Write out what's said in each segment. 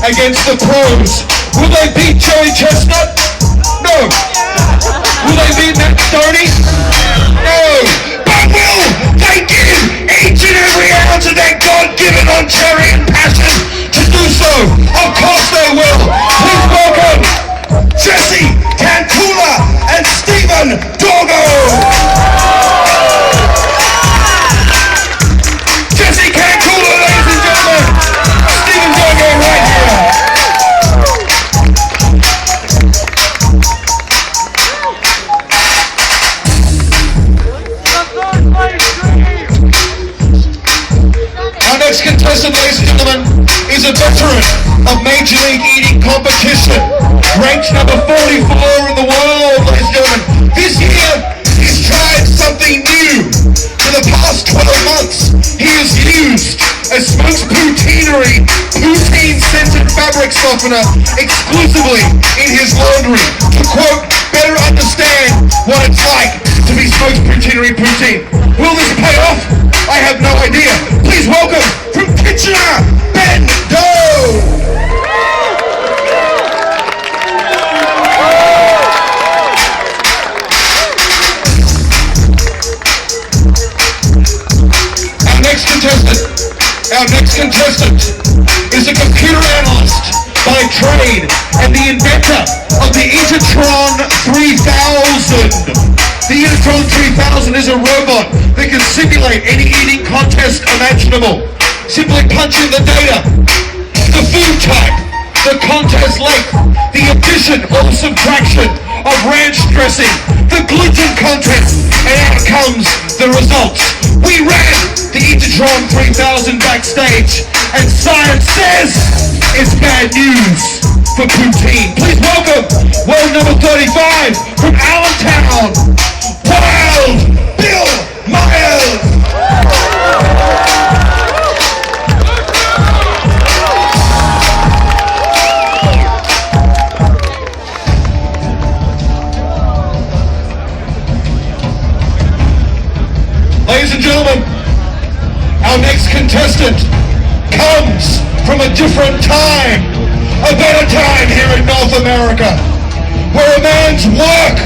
against the pros. Will they beat Joey Chestnut? No. Will they beat Matt Stonie? No. But will they give each and every ounce of their God-given Ontarian passion to do so? Of course they will. Please welcome Jesse Cancula and Stephen Dorgo. Jesse Cancula, ladies and gentlemen. Stephen Dorgo right here. Our next contestant, ladies and gentlemen, is a veteran of Major League Eating competition, ranked number 44 in the world, ladies and gentlemen. This year, he's tried something new. For the past 12 months, he has used a smoked poutinery, poutine-scented fabric softener exclusively in his laundry to, quote, better understand what it's like to be smoked poutinery poutine. Will this pay off? I have no idea. Please welcome from Kitchener, Ben Doe. Our next contestant is a computer analyst by trade and the inventor of the Intertron 3000. The Intertron 3000 is a robot that can simulate any eating contest imaginable. Simply punch in the data, the food type, the contest length, the addition or subtraction of ranch dressing, the gluten content, and out comes the results. We ran the Intertron 3000 backstage, and science says it's bad news for poutine. Please welcome world number 35 from Allentown, Wild Bill Myers. Ladies and gentlemen, our next contestant comes from a different time, a better time here in North America, where a man's work,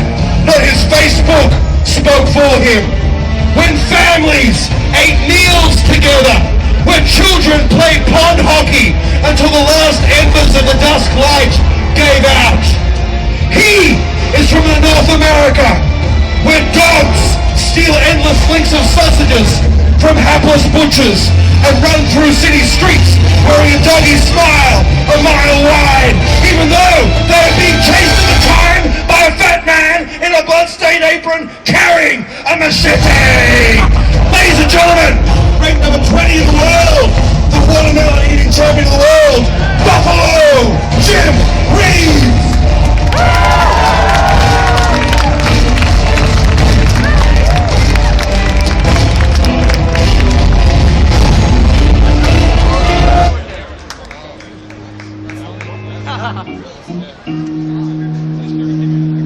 not his Facebook, spoke for him, when families ate meals together, when children played pond hockey until the last embers of the dusk light gave out. He is from the North America, where dogs steal endless links of sausages from hapless butchers and run through city streets wearing a doggy smile a mile wide, even though they are being chased at the time by a fat man in a blood-stained apron carrying a machete. Ladies and gentlemen, ranked number 20 in the world, the watermelon eating champion of the world, Buffalo Jim Reeves.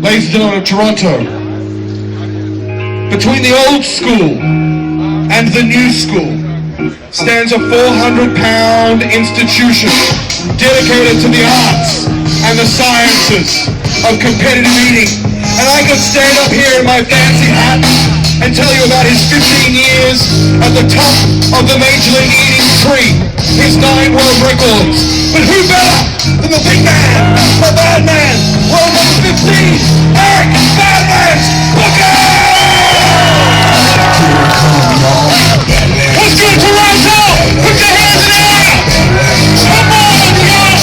Ladies and gentlemen of Toronto, between the old school and the new school stands a 400-pound institution dedicated to the arts and the sciences of competitive eating. And I could stand up here in my fancy hat and tell you about his 15 years at the top of the Major League Eating tree, his 9 world records. But who better than the big man, the bad man, world number 15, Eric Badlands Booker! What's good, Toronto? Put your hands in the air! Come on, y'all!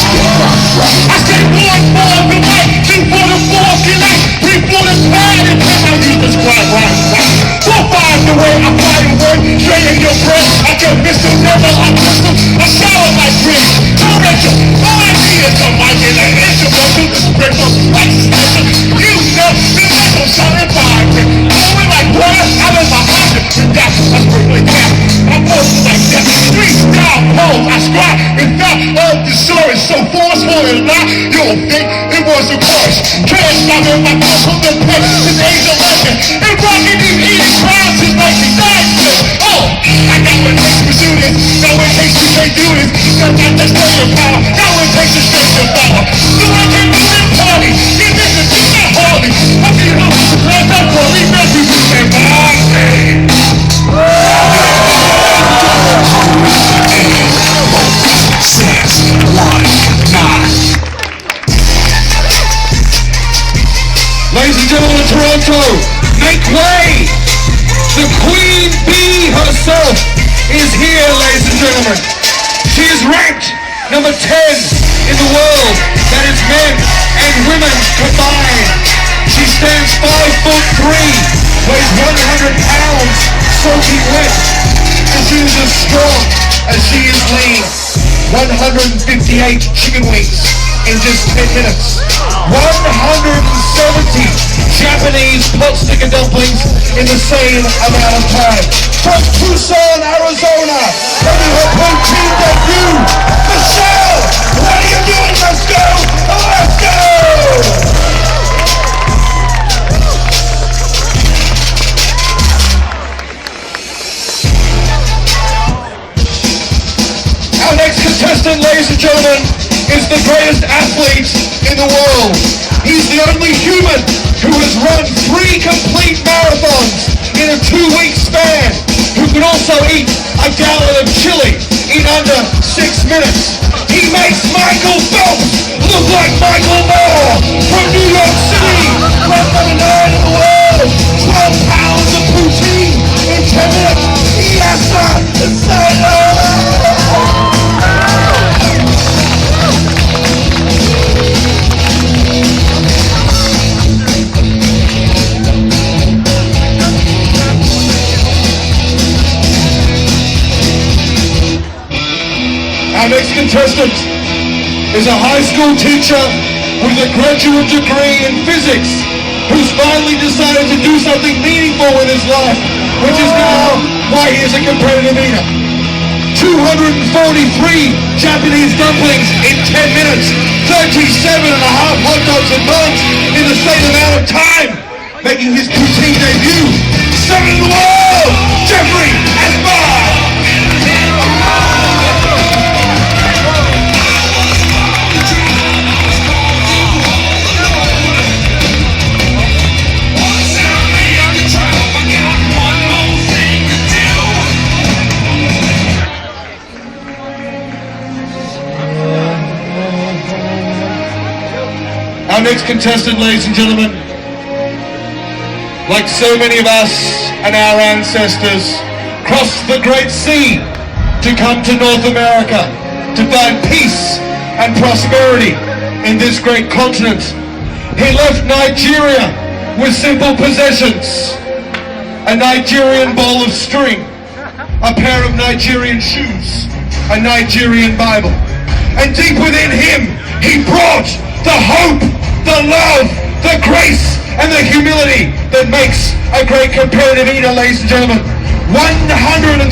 I said 1 for the mic, 2 for the fork, and 3 for the pad, and 10 I use the squad right. 4, 5 the way I fly the word, straight in your breath. I can missile, never on pistol, I shower like Chris. Torrential, all I need is a mic and an instrumental to sprinkle like special. You know, the metal solid fire. Going like water out of my pocket. That's a sprinkling cap. I'm posted like that. 3 down poles, I squat. In fact, the story is so forceful and not, you'll think it was a course. Can't stop it, my mouth from the pit. Since age 11. And rocking these eating crowds since 1996. Oh, I got what it takes to do this. Got what it takes to do this. Got that staying power. Got what it takes to gentlemen, she is ranked number 10 in the world. That is men and women combined. She stands 5'3", weighs 100 pounds, soaking wet. And she is as strong as she is lean. 158 chicken wings in just 10 minutes. 170 Japanese pot sticker dumplings in the same amount of time. From Tucson, Arizona, making her Poutine debut, Michelle, what are you doing? Let's go! Let's go! Our next contestant, ladies and gentlemen, is the greatest athlete in the world. He's the only human who has run 3 complete marathons in a 2-week span, who can also eat a gallon of chili in under 6 minutes. He makes Michael Phelps look like Michael Moore from New York City. Ranked number 9 in the world. 12 pounds of poutine in 10 minutes. Esper, Our next contestant is a high school teacher with a graduate degree in physics who's finally decided to do something meaningful with his life, which is now why he is a competitive eater. 243 Japanese dumplings in 10 minutes, 37 and a half hot dogs and buns in the same amount of time, making his poutine debut. 7 in the world, Geoff Esper! Our next contestant, ladies and gentlemen, like so many of us and our ancestors, crossed the Great Sea to come to North America to find peace and prosperity in this great continent. He left Nigeria with simple possessions: a Nigerian bowl of string, a pair of Nigerian shoes, a Nigerian Bible. And deep within him, he brought the hope, the love, the grace, and the humility that makes a great competitive eater, ladies and gentlemen. 170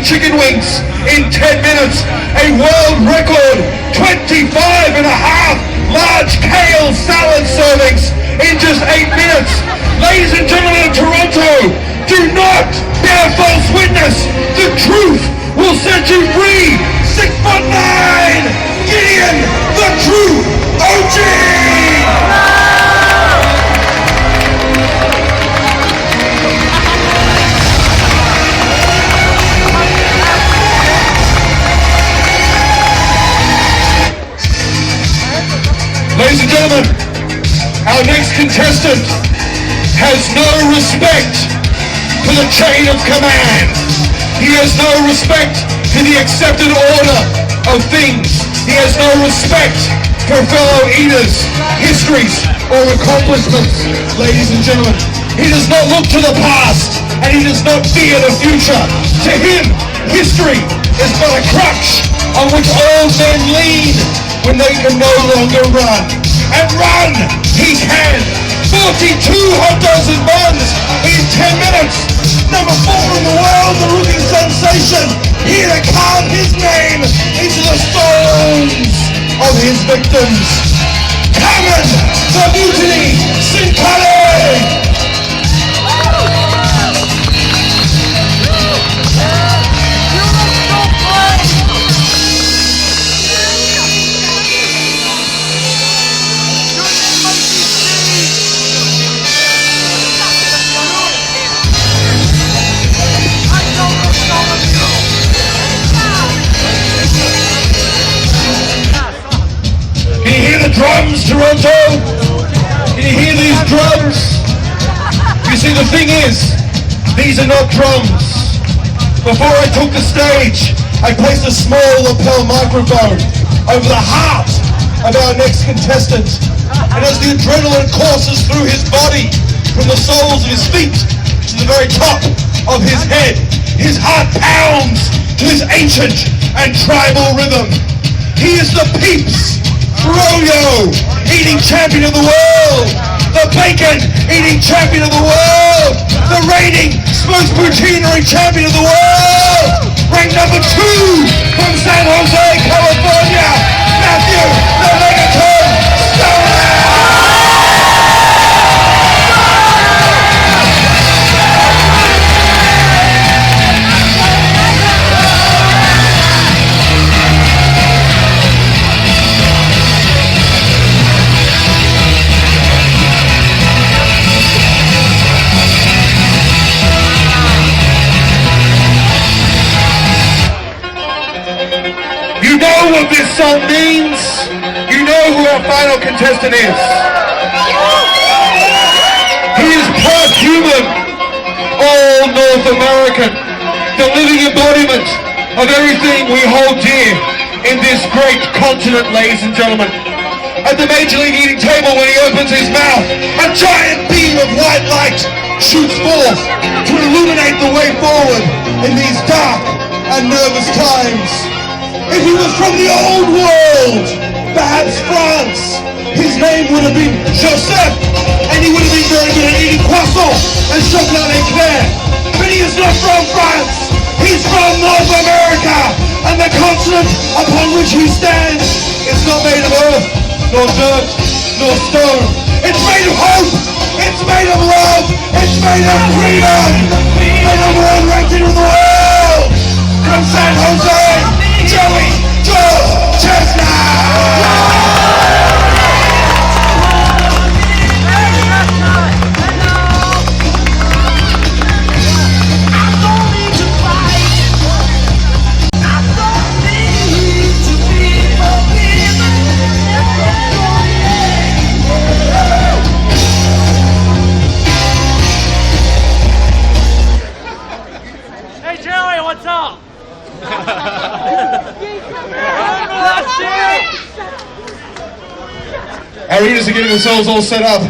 chicken wings in 10 minutes, a world record 25 and a half large kale salad servings in just 8 minutes. Ladies and gentlemen of Toronto, do not bear false witness. The truth will set you free. 6'9", Gideon, the true OG! Ladies and gentlemen, our next contestant has no respect for the chain of command. He has no respect for the accepted order of things. He has no respect for fellow eaters, histories, or accomplishments, ladies and gentlemen. He does not look to the past, and he does not fear the future. To him, history is but a crutch on which all men lean when they can no longer run. And run, he can. 42 hot dogs and buns in 10 minutes. Number 4 in the world, the rookie sensation, here to carve his name into the stones of his victims. Carmen, the mutiny, Cincotti! Drums, Toronto! Can you hear these drums? You see, the thing is, these are not drums. Before I took the stage, I place a small lapel microphone over the heart of our next contestant. And as the adrenaline courses through his body, from the soles of his feet to the very top of his head, his heart pounds to his ancient and tribal rhythm. He is the Peeps Froyo eating champion of the world, the bacon eating champion of the world, the reigning smoked poutinery champion of the world, ranked number 2 from San Jose, California, Matthew the Megaton Stonie! You know what this song means. You know who our final contestant is. He is part human, all North American, the living embodiment of everything we hold dear in this great continent, ladies and gentlemen. At the Major League eating table, when he opens his mouth, a giant beam of white light shoots forth to illuminate the way forward in these dark and nervous times. If he was from the old world, perhaps France, his name would have been Joseph, and he would have been very good at eating croissant and chocolat éclair. But he is not from France, he's from North America, and the continent upon which he stands is not made of earth, nor dirt, nor stone. It's made of hope, it's made of love, it's made of freedom. The number 1 ranked in the world, from San Jose, Chestnut! Hey Joey, what's up? Our eaters are getting themselves all set up.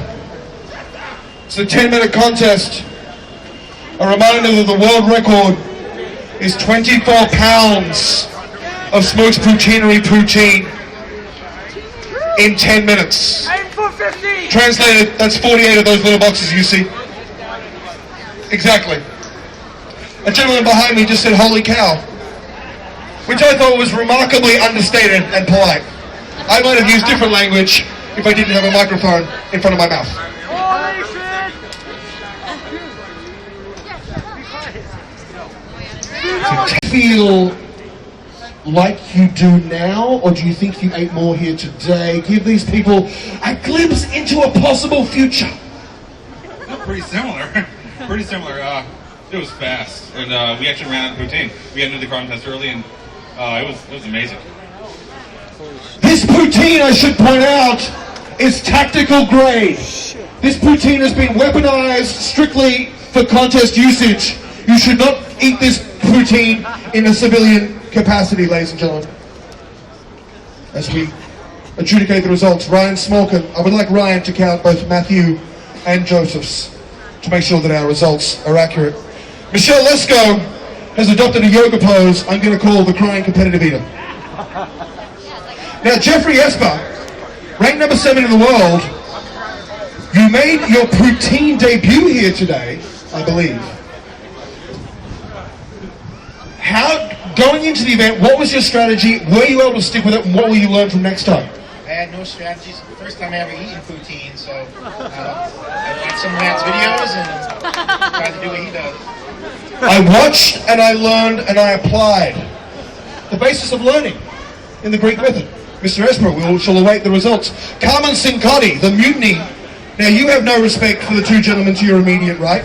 It's a 10-minute contest. A reminder that the world record is 24 pounds of smoked poutinery poutine in 10 minutes. Aim for 50! Translated, that's 48 of those little boxes you see. Exactly. A gentleman behind me just said, "Holy cow," which I thought was remarkably understated and polite. I might have used different language if I didn't have a microphone in front of my mouth. Do you feel like you do now, or do you think you ate more here today? Give these people a glimpse into a possible future. Pretty similar. Pretty similar. It was fast, and we actually ran out of poutine. We entered the contest early, and it was amazing. This poutine, I should point out, is tactical grade. This poutine has been weaponized strictly for contest usage. You should not eat this poutine in a civilian capacity, ladies and gentlemen. As we adjudicate the results, Ryan Smolkin, I would like Ryan to count both Matthew and Joseph's to make sure that our results are accurate. Michelle Lesko has adopted a yoga pose I'm going to call the crying competitive eater. Now, Jeffrey Esper, ranked number 7 in the world, you made your poutine debut here today, I believe. Going into the event, what was your strategy? Were you able to stick with it, and what will you learn from next time? I had no strategies. The first time I ever eaten poutine, so I watched some of Matt's videos and tried to do what he does. I watched and I learned and I applied. The basis of learning in the Greek method. Mr. Esper, we shall await the results. Carmen Cincotti, the mutiny. Now you have no respect for the two gentlemen to your immediate right.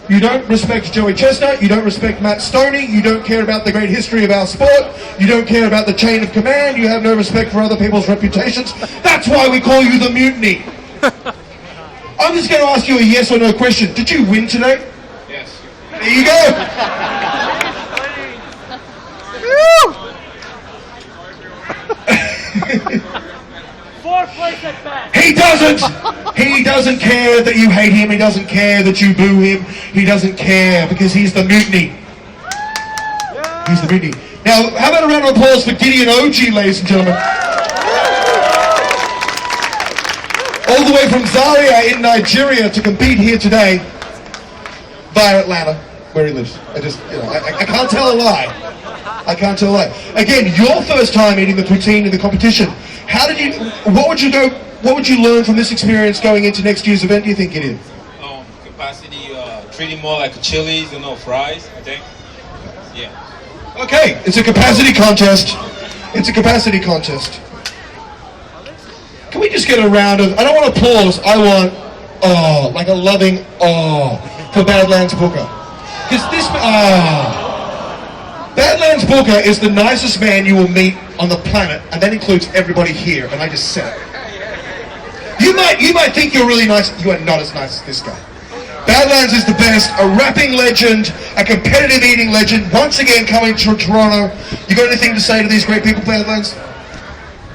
You don't respect Joey Chestnut, you don't respect Matt Stonie, you don't care about the great history of our sport, you don't care about the chain of command, you have no respect for other people's reputations. That's why we call you the mutiny. I'm just going to ask you a yes or no question. Did you win today? Yes. There you go. Fourth place at best. He doesn't! He doesn't care that you hate him. He doesn't care that you boo him. He doesn't care because he's the mutiny. He's the mutiny. Now, how about a round of applause for Gideon OG, ladies and gentlemen? All the way from Zaria in Nigeria to compete here today via Atlanta, where he lives. I can't tell a lie. I can't tell a lie. Again, your first time eating the poutine in the competition. What would you learn from this experience going into next year's event, do you think, Gideon? Capacity, treating more like chilies, fries, I think. Yeah. Okay, it's a capacity contest. It's a capacity contest. Can we just get a round of, I don't want applause, I want, like a loving, for Badlands Booker. Because this, Badlands Booker is the nicest man you will meet on the planet, and that includes everybody here, and I just said it. You might think you're really nice, you are not as nice as this guy. Badlands is the best, a rapping legend, a competitive eating legend, once again coming to Toronto. You got anything to say to these great people, Badlands?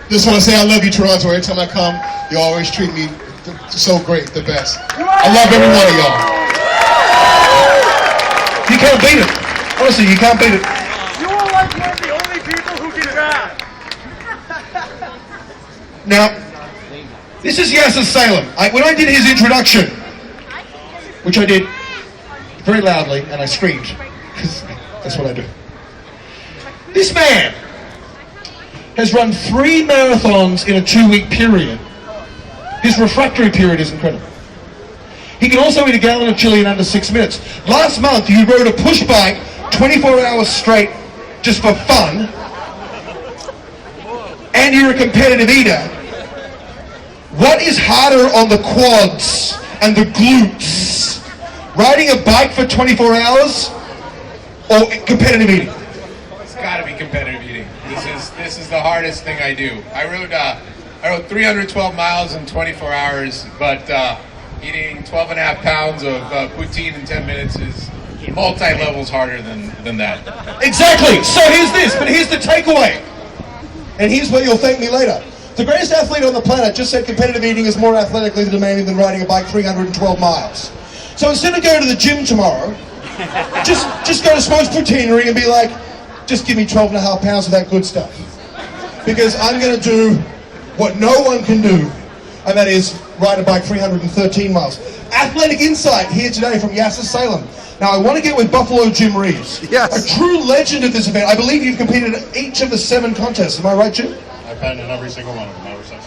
Just want to say I love you, Toronto. Every time I come, you always treat me so great, the best. I love every one of y'all. You can't beat it. Honestly, you can't beat it. You are like one of the only people who can rap. Now, this is Yasser Salem. When I did his introduction, which I did very loudly, and I screamed, because that's what I do. This man has run 3 marathons in a 2-week period. His refractory period is incredible. He can also eat a gallon of chili in under 6 minutes. Last month, you rode a push bike 24 hours straight just for fun, and you're a competitive eater. What is harder on the quads and the glutes? Riding a bike for 24 hours or competitive eating? It's got to be competitive eating. This is the hardest thing I do. I rode 312 miles in 24 hours, but eating 12 and a half pounds of poutine in 10 minutes is multi-levels harder than that. Exactly. So here's the takeaway. And here's where you'll thank me later. The greatest athlete on the planet just said competitive eating is more athletically demanding than riding a bike 312 miles. So instead of going to the gym tomorrow, just go to Smoke's Poutinery and be like, just give me 12 and a half pounds of that good stuff. Because I'm going to do what no one can do, and that is ride a bike 313 miles. Athletic insight here today from Yasser Salem. Now I want to get with Buffalo Jim Reeves. Yes. A true legend of this event. I believe you've competed in each of the 7 contests. Am I right, Jim? I've been in every single one of them ever since.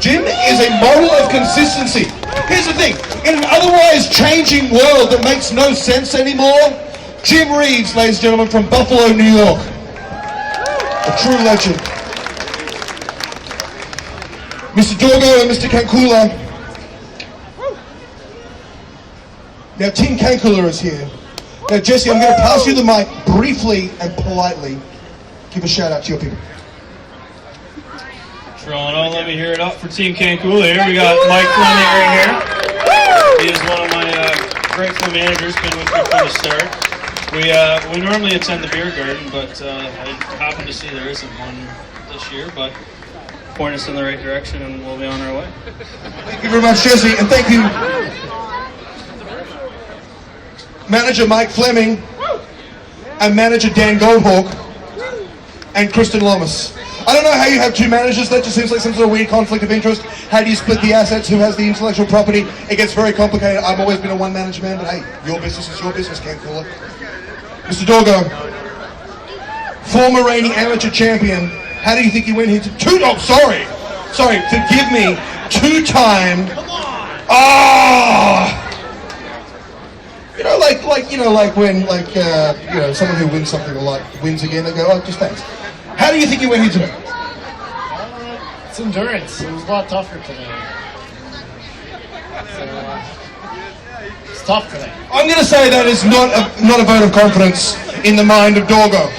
Jim is a model of consistency. Here's the thing, in an otherwise changing world that makes no sense anymore, Jim Reeves, ladies and gentlemen, from Buffalo, New York. A true legend. Mr. Dorgo and Mr. Kankula. Now, Team Kankula is here. Now, Jesse, I'm going to pass you the mic briefly and politely. Give a shout out to your people. Toronto, let me hear it up for Team Cancun here. We got Mike Fleming right here. He is one of my grateful managers, been with me from the start. We normally attend the beer garden, but I happen to see there isn't one this year, but point us in the right direction and we'll be on our way. Thank you very much, Jesse, and thank you, Manager Mike Fleming, and Manager Dan Goldhawk, and Kristen Lomas. I don't know how you have 2 managers. That just seems like some sort of weird conflict of interest. How do you split the assets? Who has the intellectual property? It gets very complicated. I've always been a one-manager man, but hey, your business is your business, can't call it. Mr. Dorgo, former reigning amateur champion. How do you think you went here to sorry, forgive me, 2-time. When someone who wins something a lot wins again, they go, oh, just thanks. How do you think you went here today? It's endurance. It was a lot tougher today. So, it's tough today. I'm going to say that is not a vote of confidence in the mind of Dorgo.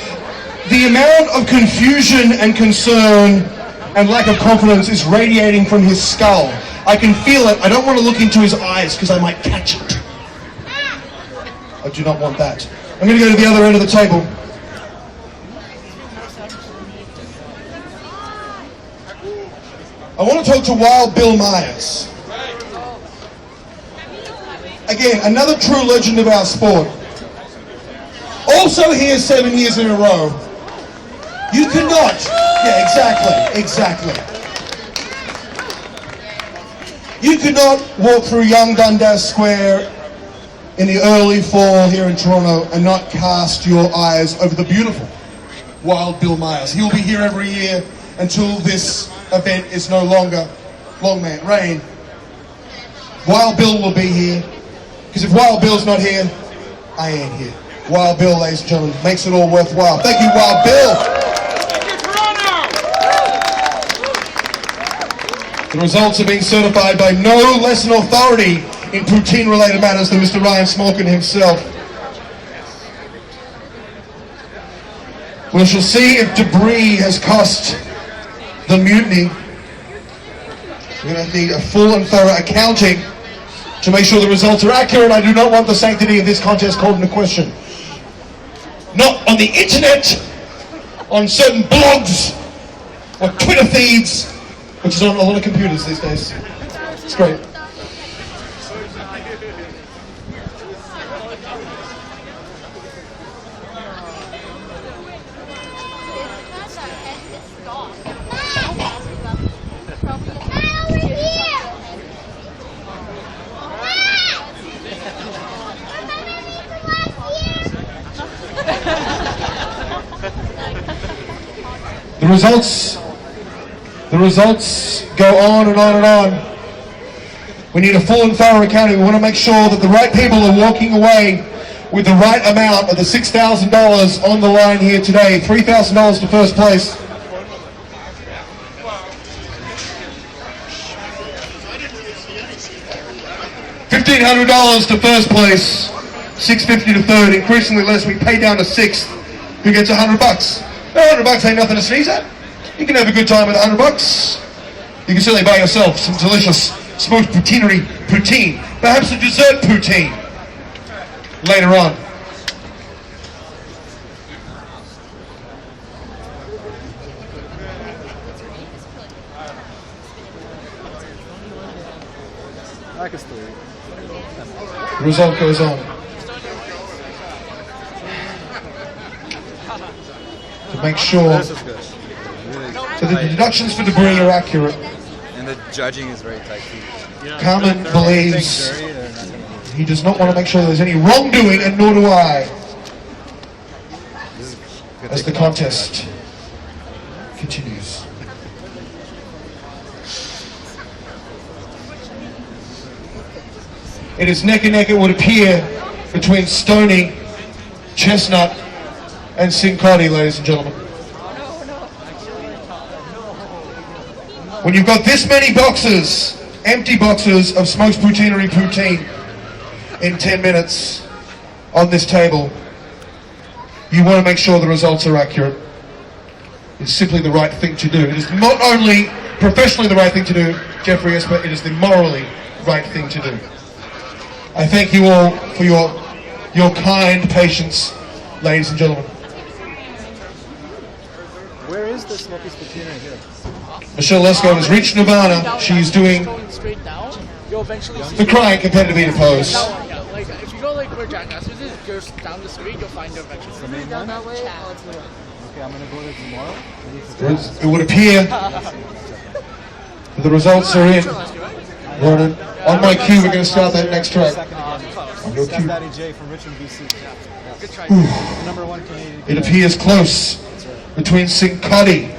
The amount of confusion and concern and lack of confidence is radiating from his skull. I can feel it. I don't want to look into his eyes because I might catch it. I do not want that. I'm going to go to the other end of the table. I want to talk to Wild Bill Myers. Again, another true legend of our sport. Also here 7 years in a row. You cannot. Yeah, exactly. You could not walk through young Dundas Square in the early fall here in Toronto and not cast your eyes over the beautiful Wild Bill Myers. He'll be here every year until this event is no longer Longman Rain. Wild Bill will be here, because if Wild Bill's not here, I ain't here. Wild Bill, ladies and gentlemen, makes it all worthwhile. Thank you, Wild Bill. The results are being certified by no less an authority in poutine-related matters than Mr. Ryan Smolkin himself. We shall see if debris has cost the mutiny. We're going to need a full and thorough accounting to make sure the results are accurate. I do not want the sanctity of this contest called into question. Not on the internet, on certain blogs, or Twitter feeds, which is on a lot of computers these days. It's great. The results go on and on and on. We need a full and thorough accounting. We want to make sure that the right people are walking away with the right amount of the $6,000 on the line here today. $3,000 to first place. $1,500 to first place. $650 to third. Increasingly less. We pay down to sixth. Who gets $100? $100 ain't nothing to sneeze at. You can have a good time with $100. You can certainly buy yourself some delicious smoked poutine, perhaps a dessert poutine later on. The result goes on. To make sure so the deductions for debris are accurate. And the judging is very tight too. Carmen believes he does not want to make sure there's any wrongdoing, and nor do I. As the contest continues. It is neck and neck, it would appear, between Stonie, Chestnut, and Cincotti, ladies and gentlemen. When you've got this many boxes, empty boxes of smoked poutine in 10 minutes on this table, you want to make sure the results are accurate. It's simply the right thing to do. It is not only professionally the right thing to do, Jeffrey Esper, it is the morally right thing to do. I thank you all for your kind patience, ladies and gentlemen. Where is the Smoky Spittina here? Michelle Lesko has reached Nirvana. She's doing the crying competitive eater pose. Like, if you go like where Jack Asper's is, goes down the street, you'll find her eventually. The main one? Okay, I'm gonna go there tomorrow. It would appear that the results are in. Ronan, on my cue, we're going to start that next track. On your cue. Daddy J from Richmond, BC. Number one Canadian. It appears close between Cincotti,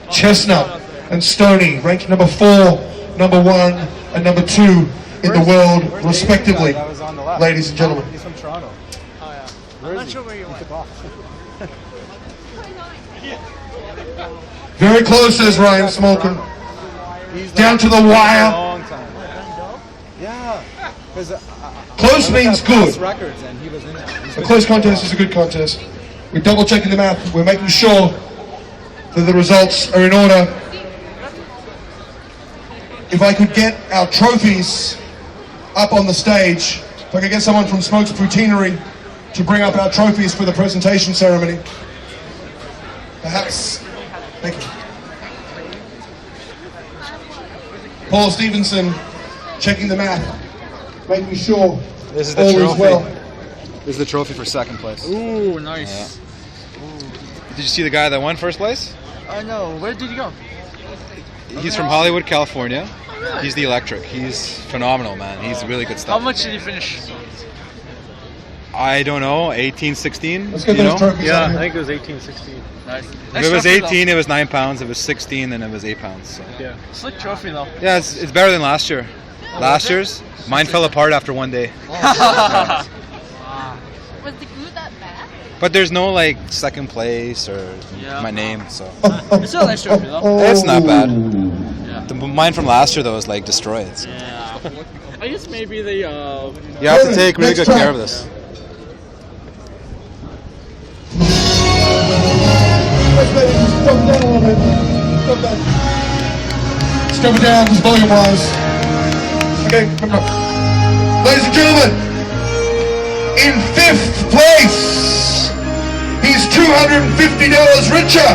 Chestnut, and Stonie, ranked number 4, number 1, and number 2 in the world, respectively, ladies and gentlemen. He's from Toronto. Oh yeah. I'm not sure where you went. Very close, says Ryan Smolkin. Down to the wire. Yeah. Close means good. Records and he was in there. A close contest is a good contest. We're double checking the map. We're making sure that the results are in order. If I could get our trophies up on the stage, if I could get someone from Smokes Poutinery to bring up our trophies for the presentation ceremony. Perhaps. Thank you. Paul Stevenson checking the map, making sure This is the all trophy. is well. This is the trophy for second place. Ooh, nice. Did you see the guy that won first place? I know. Where did you go? He's from Hollywood, California. He's the electric. He's phenomenal, man. He's really good How stuff. much did you finish? I don't know, 18, 16? Let's get you those know? trophies out here. it was 18, 16. Nice. If it was 18, it was 9 pounds. If it was 16, then it was 8 pounds. So. Yeah. Slick trophy though. Yeah, it's better than last year. Last year's, mine fell apart after one day. Was the glue that bad? But there's no like second place or Yeah. my name, so It's still a nice trophy though. it's not bad. Yeah. Mine from last year though was like destroyed. So. Yeah. I guess maybe the You have to take really good care of this. Let's drop it down, just volume-wise. Okay, Ladies and gentlemen, in 5th place, he's $250 richer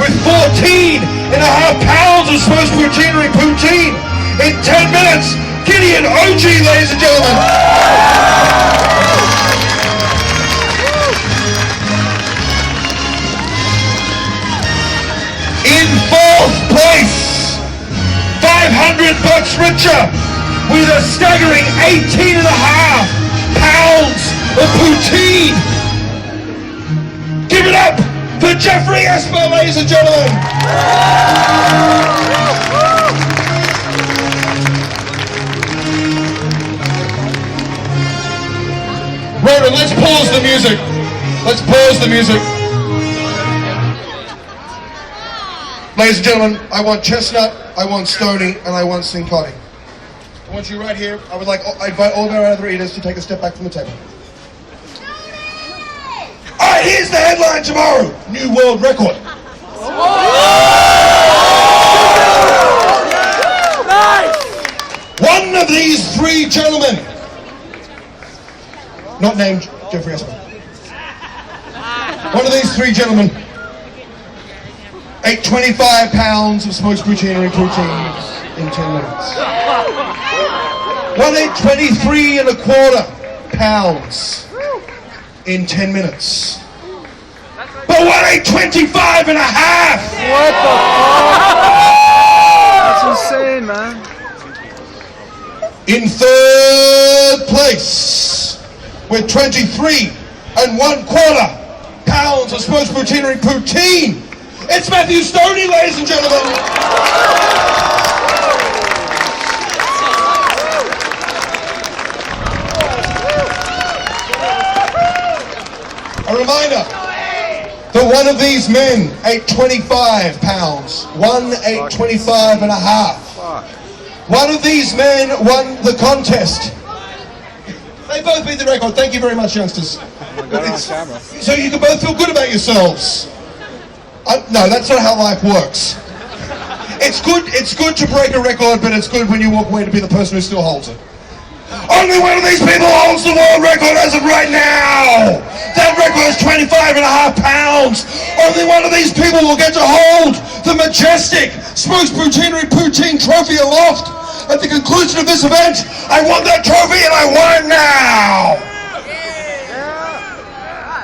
with 14.5 pounds of smoked poutine in 10 minutes. Gideon OG, ladies and gentlemen. In 4th place, $500 richer with a staggering 18.5 pounds of poutine. Give it up for Jeffrey Esper, ladies and gentlemen. Ronan, let's pause the music. Let's pause the music. Ladies and gentlemen, I want Chestnut, I want Stonie, and I want Cincotti. I want you right here. I invite all of our other eaters to take a step back from the table. All right, here's the headline tomorrow. New world record. One of these three gentlemen, not named Jeffrey Esper. One of these three gentlemen ate 25 pounds of smoked poutine in 10 minutes. One ate 23.25 pounds in 10 minutes. But one ate 25 and a half. What the fuck? That's insane, man. In 3rd place, with 23.25 pounds of smoked poutine, it's Matthew Stonie, ladies and gentlemen. A reminder that one of these men ate 25 pounds, one ate 25 and a half. One of these men won the contest. They both beat the record. Thank you very much, youngsters. So you can both feel good about yourselves. No, that's not how life works. It's good to break a record, but it's good when you walk away to be the person who still holds it. Only one of these people holds the world record as of right now. That record is 25.5 pounds. Only one of these people will get to hold the majestic smoked poutine trophy aloft. At the conclusion of this event, I want that trophy and I want it now.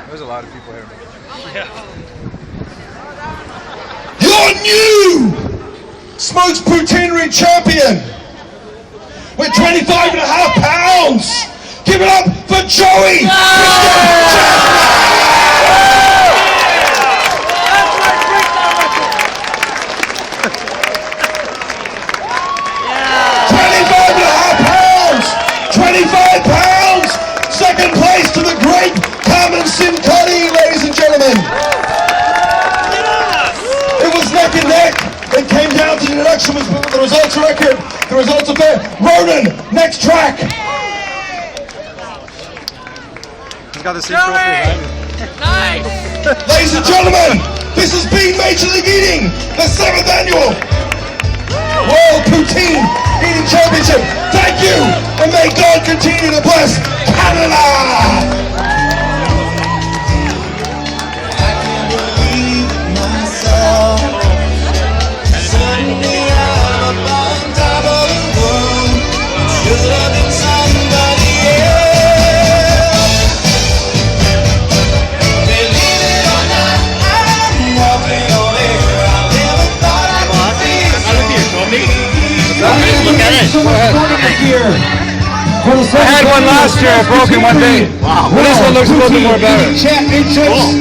There's a lot of people here. Your new smoked poutine champion with 25.5 pounds. Give it up for Joey. Second place to the great Carmen Cincotti, ladies and gentlemen. It was neck and neck. It came down to the deduction. The results are record. The results are there. Ronan, next track. He's got the same trophy as I do. Nice. Ladies and gentlemen, this has been Major League Eating, the 7th annual World Poutine Eating Championship. Thank you, and may God continue to bless Canada. Suddenly I'm up on top of the so much tournament gear. I had one last year, I broke in one day. Wow. But this one looks a little bit more better. Championships.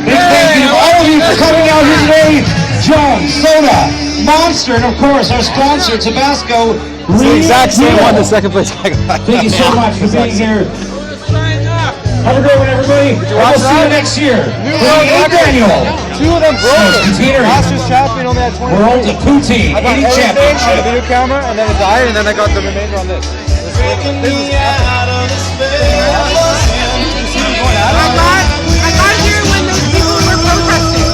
Big thank you to all of you for coming out here today. John, Soda, Monster, and of course our sponsor, Tabasco. It's the exact same one, the second place I got. Thank you so much for being here. Have a great one, everybody. We'll see you next year. For the 8th annual. 2 of them broke. Container. Masters champion only had 20. World of Poutine. I got everything on the video camera, and then it died, and then I got the remainder on this. I got here when those people were protesting.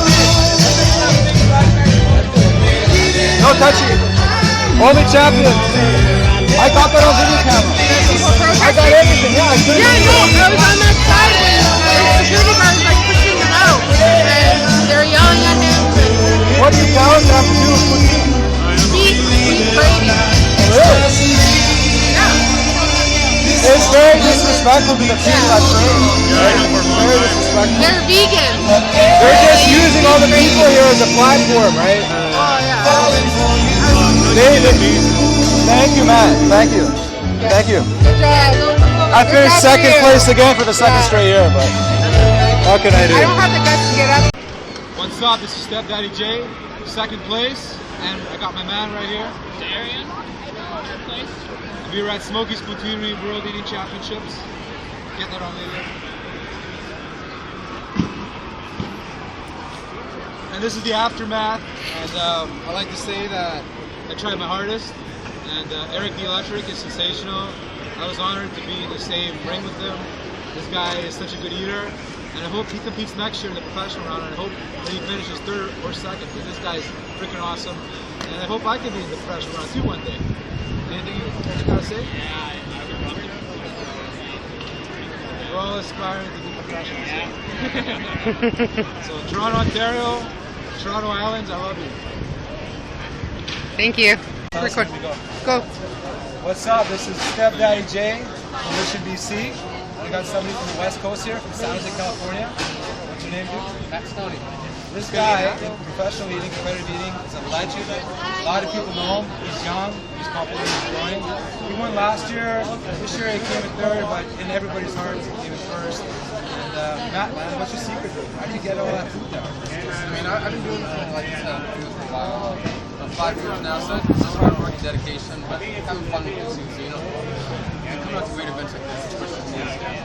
No touching. Only champion. I got that on video camera. I got everything. Yeah, I couldn't. Yeah, no, I was on that side when the security guards like pushing him out, and they were yelling at him. What do you tell us have to do with Poutine? He's Brady. Really? It's very disrespectful to the people that train. Very disrespectful. They're vegan. They're just using all the people here as a platform, right? Oh, yeah. Thank you, man. Thank you. Thank you. Good job. I finished second place again for the second straight year, but what can I do? I don't have the guts to get up. What's up? This is Stepdaddy J, second place, and I got my man right here, Darrien, third place. We were at Smokey's Poutine World Eating Championships. Get that on video. And this is the aftermath, and I like to say that I tried my hardest, and Eric the Electric is sensational. I was honored to be in the same ring with him. This guy is such a good eater, and I hope he competes next year in the professional round, and I hope that he finishes 3rd or 2nd, because this guy is freaking awesome, and I hope I can be in the professional round too one day. Anything you gotta say? We're all aspiring to be professionals. So Toronto, Ontario, Toronto Islands, I love you. Thank you. Record. Go. What's up? This is Stepdaddy J from Mission, BC. We got somebody from the West Coast here, from San Jose, California. What's your name, dude? Matt Stonie. This guy in professional eating, competitive eating, is a legend. A lot of people know him. He's young. He's popular. He's growing. He won last year. This year he came in 3rd, but in everybody's hearts he came in 1st. And Matt, man, what's your secret, dude? How do you get all that food down? I mean, I've been doing this for a while, 5 years now, so it's just hard work and dedication, but having fun with it too. So, you know, coming out to great events like this, especially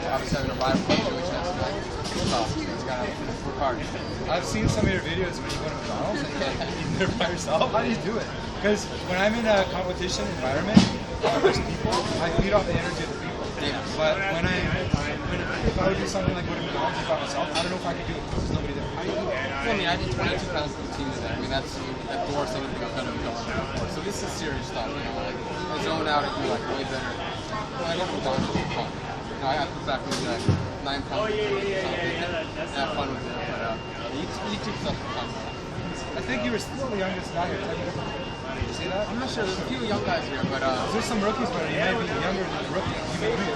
obviously having a rival like Joey Chestnut, it's awesome. It's gotta work hard. I've seen some of your videos when you go to McDonald's and you like eat there by yourself. How do you do it? Because when I'm in a competition environment, there's people, I feed off the energy of the people. Yeah. But if I would do something like go to McDonald's and by myself, I don't know if I could do it because there's nobody there. How do you do it? Well, I mean, I did 22 pounds of poutine today. I mean, that's that dwarfs anything I've done in McDonald's before. So this is serious stuff, you know. Like, I zone out and do like way better. When I go to McDonald's, it's fun. You know, I have to back maybe like 9 pounds of food or something and have fun with it. But YouTube stuff is fun. I think you were still the youngest guy here. Did you see that? I'm not sure. There's a few young guys here, but there's some rookies, but you might be younger than the rookie. You may be.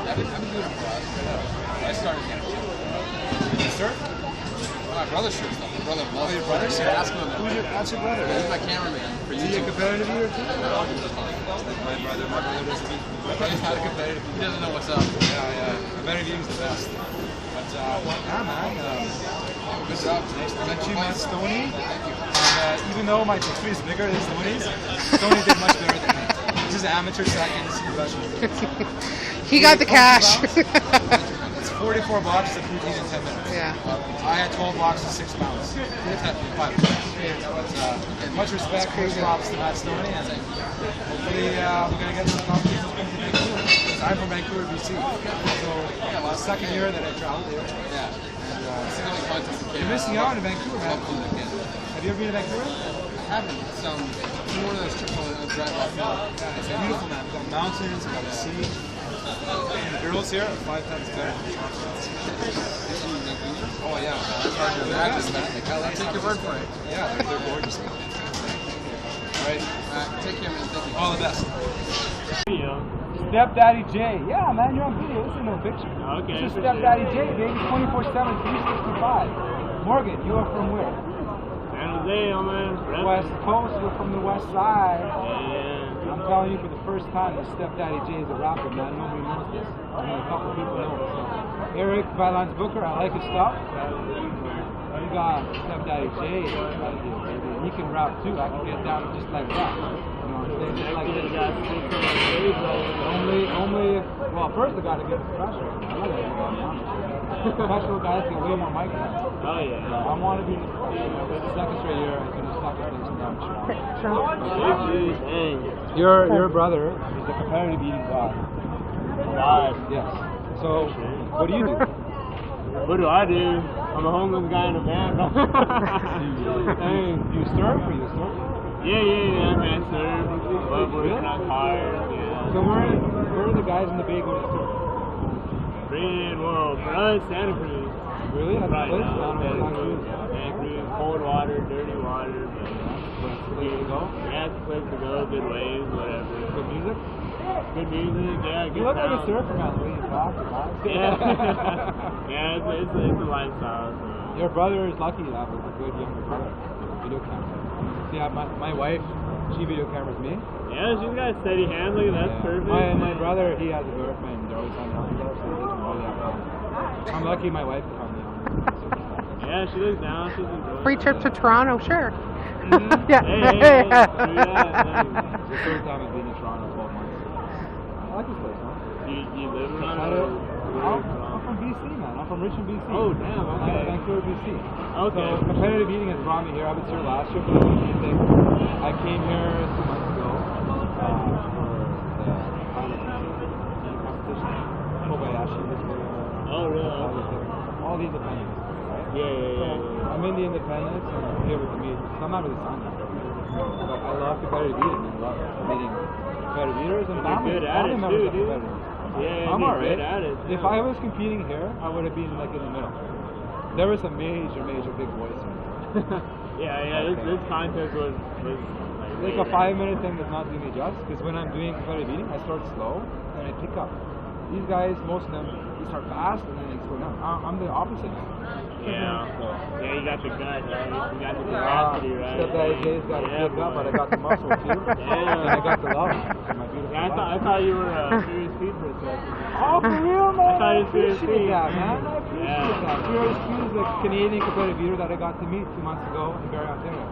I've been doing it for a while. I started here. Did you surf? My brother shoots stuff. My brother loves it. Your brother? Yeah, ask him about it. That's your brother? Yeah, he's my cameraman for YouTube. Is he a competitive eater too? No, he's just fine. My brother doesn't eat. My brother's not a competitive eater. He doesn't know what's up. Yeah. Competitive eating's the best. But, yeah, man. Good job. Nice to meet you, man. Stonie. And even though my picture is bigger than Stonie's, Stonie did much better than me. This is amateur second, this is professional. He got the cash. It's 44 boxes of poutine in 10 minutes. Yeah. I had 12 boxes, 6 pounds. 5 pounds. Much respect, huge props to Matt Stonie, and hopefully we're going to get some competitions from Vancouver. Because I'm from Vancouver, BC. So, the second year that I traveled here. Yeah. You're missing out in Vancouver, man. Have you ever been to Vancouver? I haven't. It's one of those trips on a drive off. Yeah, it's beautiful, man. We've got mountains, we've got the sea. And the girls here are 5 times better. Oh, yeah. It's hard to imagine, man. I'll take your word for it. Yeah, they're gorgeous, man. All right. Take care, man. Thank you. All the best. Stepdaddy J. Yeah, man, you're on video. This is no picture. Okay. This is Stepdaddy J, baby. 24/7, 365. Morgan, you are from where? San Jose, man. West Coast. We're from the west side. Yeah. I'm telling you for the first time that Stepdaddy J is a rapper, man. Nobody knows this. Only a couple people know it. So, Eric, Byline's Booker, I like his stuff. You got Stepdaddy J right here, baby. And he can rap too. I can get down just like that. You know what I'm saying? Just like this. Well, first I gotta get professional. I love it. Professional guys get way more mic time. Oh yeah. I want to be the second straight year I can just fucking things down. Your brother is a competitive eating god. God. Yes. So, what do you do? What do I do? I'm a homeless guy in a van. Hey, you surf or you surf? Yeah, man, surf. Love working on cars, yeah. So where are the guys in the Bay going to surf? Well, for us, Santa Cruz. Really? That's Right the place? now, Santa Cruz. Santa Cruz, cold water, dirty water. That's the place to go? Yeah, it's the place to go, good waves, whatever. Good music? Good music, yeah, good You look like a sound. surfer, man, the way you talk. Yeah. Yeah, it's a lifestyle. So. Your brother is lucky to have a good younger brother. Video camera. See, my wife, she video cameras me. Yeah, she's got a steady hand, look, that's perfect. My brother, he has a girlfriend, they're always hanging out together, so he doesn't really have time. I'm lucky my wife can come down. Yeah, she looks down, she's enjoying Free trip to Toronto, sure. Mm-hmm. Yeah. Hey, do that. It's the third time I've been in Toronto 12 months. I like this place, man. You live around I'm from BC, man. I'm from Richmond, BC. Oh, damn, okay. Vancouver, BC. Okay. So competitive eating has brought me here. I was here last year for the Poutine thing. I came here 2 months ago for the competition. Kobayashi was there. Oh, really? All the independents, right? Yeah. I'm in the independents and I'm here with the meat. So I'm not really signed up. But I love competitive eating. I love meeting competitive eaters and family members of competitors. Yeah, I'm alright. at it. If I was competing here, I would have been like in the middle. There were some major big boys. Yeah. This contest was like a 5-minute thing does not do me justice, because when I'm doing competitive eating, I start slow and I pick up. These guys, most of them, they start fast and then they slow down. I'm the opposite. Yeah. Yeah, you got the gut, right? You got the tenacity, right? Stepdaddy J's got to pick up, but I got the muscle too. And I got the love. My beautiful I thought you were a serious speed for a second. Oh, for real, man? I thought you were serious appreciate speed. that, man. I appreciate that. Serious Speed is a Canadian competitive eater that I got to meet 2 months ago in Darrien, Ontario.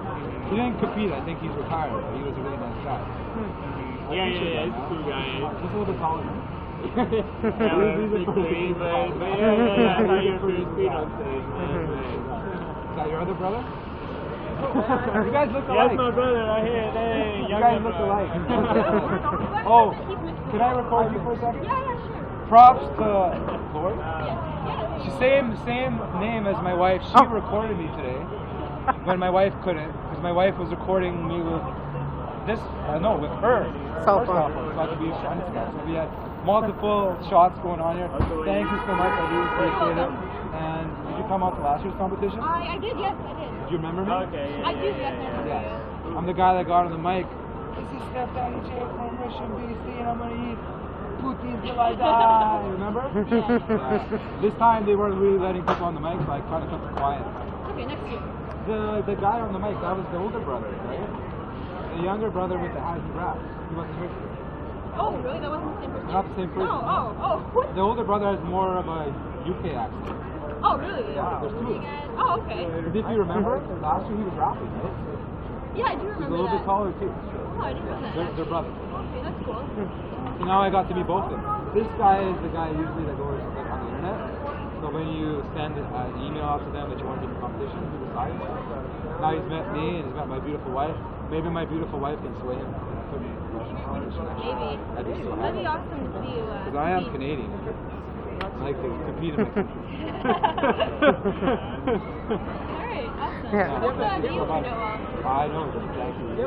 He didn't compete. I think he's retired, but he was a really nice guy. Yeah, he's a cool guy. Just a little bit taller than me. Yeah, he's a pretty, but yeah, I thought you were pretty speed on stage, man. Is that your other brother? You guys look alike. That's my brother right here. Hey, you guys look alike. Oh, can I record you for a second? Yeah, sure. Props to Lori. Same name as my wife. She recorded me today when my wife couldn't, because my wife was recording me with this. With her cell phone. So I could be on stuff. So we had multiple shots going on here. Thank you so much. I do appreciate it. And did you come out to last year's competition? I did, yes, I did. Do you remember me? Okay, I do, yes, I remember you. I'm the guy that got on the mic. This is Stepdaddy J from Richmond, BC, and I'm going to eat Poutine till I die. Remember? Yeah. This time they weren't really letting people on the mic, so I kind of kept it quiet. Okay, next year. The guy on the mic, that was the older brother, right? The younger brother with the Hasn't rap. He wasn't here today. Oh, really? That wasn't the same person? Not the same person. What? The older brother has more of a UK accent. Oh, really? Yeah, there's two. Oh, okay. If you remember, last year he was rapping, right? Yeah, I do remember that. He's a little bit taller too. Oh, I didn't know that. They're brothers. Okay, that's cool. So now I got to meet both of them. This guy is the guy usually that goes like on the internet. So when you send an email out to them that you want to do a competition, he decides. Now he's met me and he's met my beautiful wife. Maybe my beautiful wife can sway him to put me in a professional competition. Maybe. I'd be so happy. That'd be awesome to see you. Because I am Canadian. I like to compete in my country. Alright, awesome. Yeah. Hope that you turned out well. I know exactly.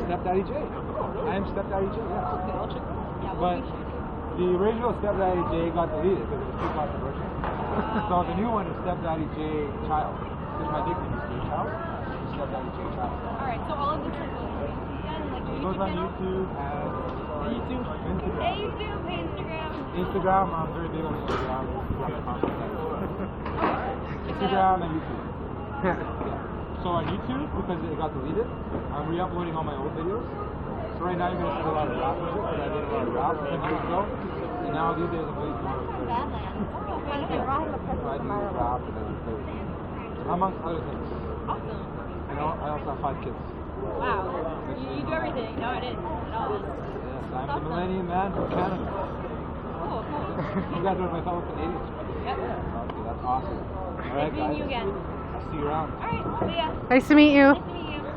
Stepdaddy J. I am Stepdaddy J, yeah. Okay, I'll check. Yeah, But the original Stepdaddy J got deleted because it was too controversial. So the new one is Stepdaddy J Child. Because my nickname is J Child. Stepdaddy J Child. Alright, so all of this is It goes on YouTube and YouTube, Instagram. Instagram, I'm very big on Instagram. Instagram and YouTube. So on YouTube, because it got deleted, I'm re-uploading all my old videos. So right now you're going to see a lot of rap music, because I did a lot of rap 10 years ago. And now these days I'm way more of a So I do rap and then play with music. Amongst other things. Awesome. You know, I also have 5 kids. Wow. You do everything. No, I didn't at all. Yes, I'm the Millennium Man from Canada. Cool, cool. You guys are my fellow Canadians. Yep. Okay, that's awesome. All right, Nice meeting guys. you again. I'll see you around. All right. See ya. Nice to meet you. Nice to meet you.